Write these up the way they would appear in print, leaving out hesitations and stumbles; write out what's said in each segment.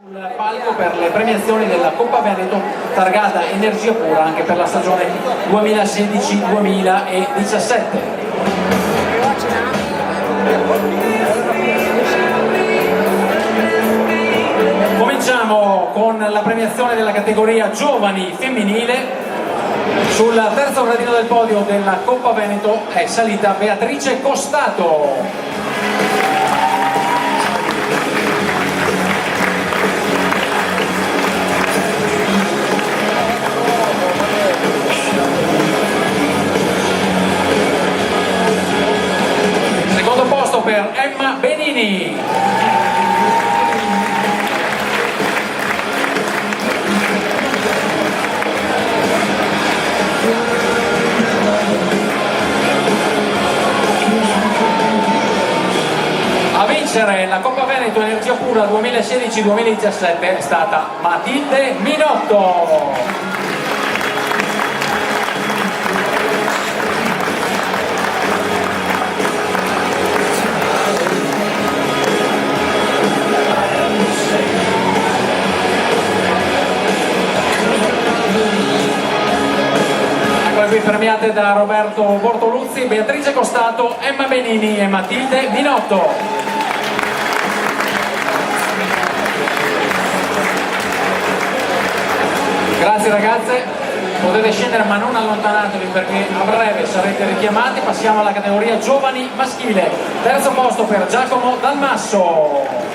sul palco per le premiazioni della Coppa Veneto targata Energia Pura anche per la stagione 2016-2017. Cominciamo con la premiazione della categoria giovani femminile. Sul terzo gradino del podio della Coppa Veneto è salita Beatrice Costato. Secondo posto per Emma Benini. A vincere la Coppa Veneto Energia Pura 2016-2017 è stata Matilde Minotto. Qui premiate da Roberto Bortoluzzi, Beatrice Costato, Emma Benini e Matilde Minotto. Grazie ragazze, potete scendere ma non allontanatevi perché a breve sarete richiamati. Passiamo alla categoria giovani maschile, terzo posto per Giacomo Dalmasso.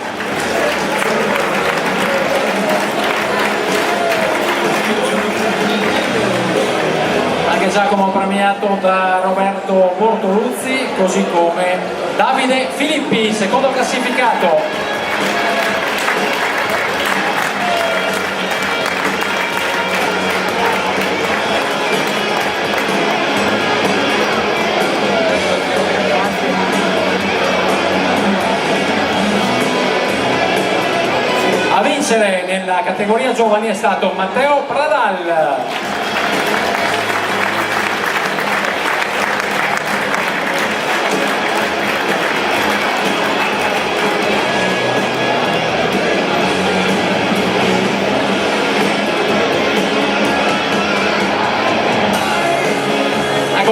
Anche Giacomo premiato da Roberto Bortoluzzi, così come Davide Filippi, secondo classificato. A vincere nella categoria giovani è stato Matteo Pradal.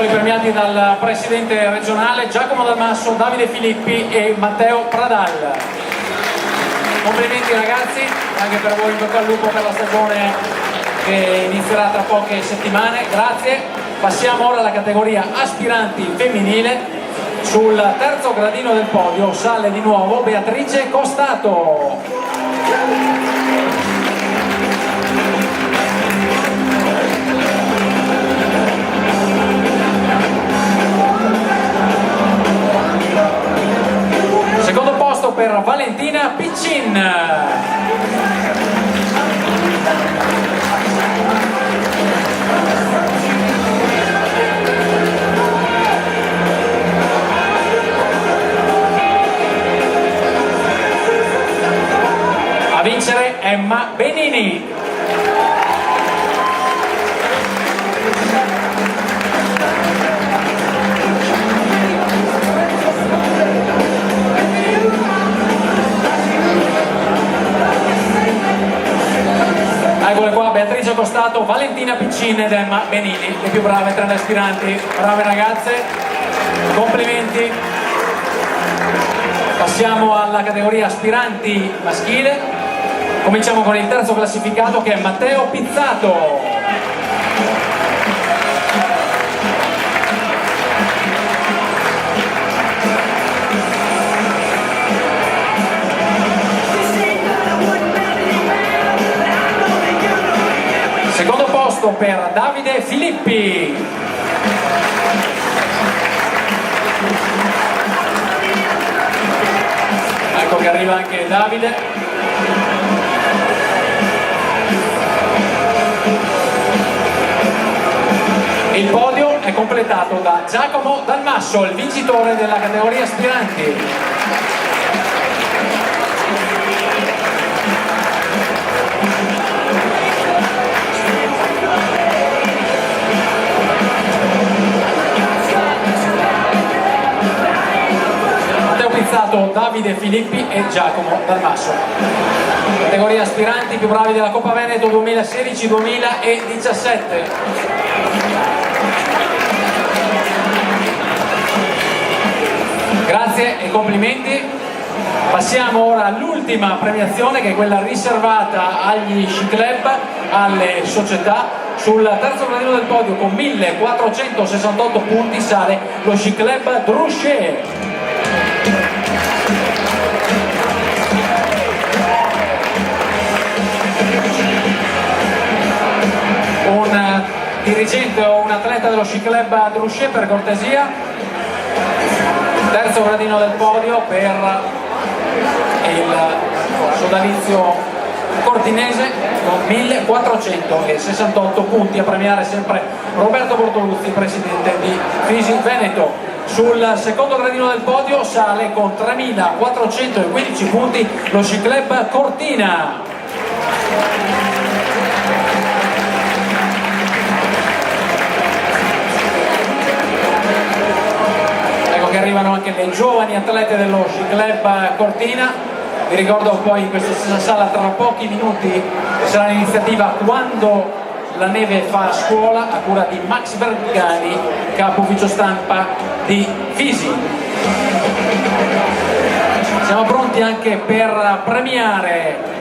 Premiati dal presidente regionale Giacomo Dalmasso, Davide Filippi e Matteo Pradal. Complimenti ragazzi, anche per voi in bocca al lupo per la stagione che inizierà tra poche settimane, grazie. Passiamo ora alla categoria aspiranti femminile. Sul terzo gradino del podio sale di nuovo Beatrice Costato. Secondo posto per Valentina Piccin. A vincere Emma Benini. Eccole qua, Beatrice Costato, Valentina Piccin ed Emma Benini, le più brave tra le aspiranti. Brave ragazze, complimenti. Passiamo alla categoria aspiranti maschile. Cominciamo con il terzo classificato che è Matteo Pizzato. Secondo posto per Davide Filippi. Ecco che arriva anche Davide. Il podio è completato da Giacomo Dalmasso, il vincitore della categoria aspiranti. Davide Filippi e Giacomo Dalmasso. Categoria aspiranti più bravi della Coppa Veneto 2016-2017. Grazie e complimenti. Passiamo ora all'ultima premiazione, che è quella riservata agli sci club, alle società. Sul terzo gradino del podio con 1468 punti sale lo sci club Drusce. Un dirigente o un atleta dello sci club Drusce, per cortesia. Terzo gradino del podio per il sodalizio cortinese con 1468 punti, a premiare sempre Roberto Bortoluzzi, presidente di Fisi Veneto. Sul secondo gradino del podio sale con 3415 punti lo sci club Cortina. Ecco che arrivano anche le giovani atlete dello sci club Cortina. Vi ricordo poi in questa stessa sala tra pochi minuti sarà l'iniziativa Quando la neve fa scuola, a cura di Max Vergani, capo ufficio stampa di Fisi. Siamo pronti anche per premiare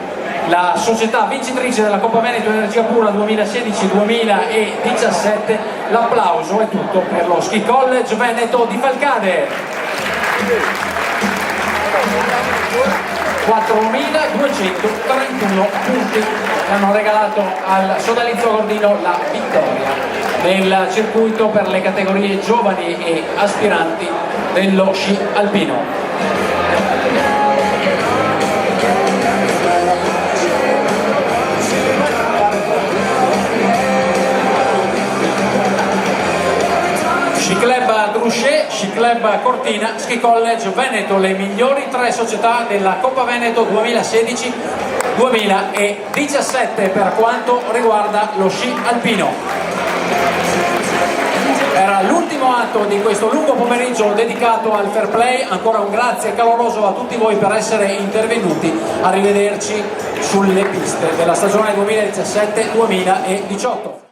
la società vincitrice della Coppa Veneto Energia Pura 2016-2017. L'applauso è tutto per lo Ski College Veneto di Falcade. 4.231 punti hanno regalato al sodalizio Gordino la vittoria nel circuito per le categorie giovani e aspiranti dello sci alpino. Sci Club Drusce, Sci Club Cortina, Ski College Veneto, le migliori tre società della Coppa Veneto 2016-2017 per quanto riguarda lo sci alpino. Era l'ultimo atto di questo lungo pomeriggio dedicato al fair play. Ancora un grazie caloroso a tutti voi per essere intervenuti. Arrivederci sulle piste della stagione 2017-2018.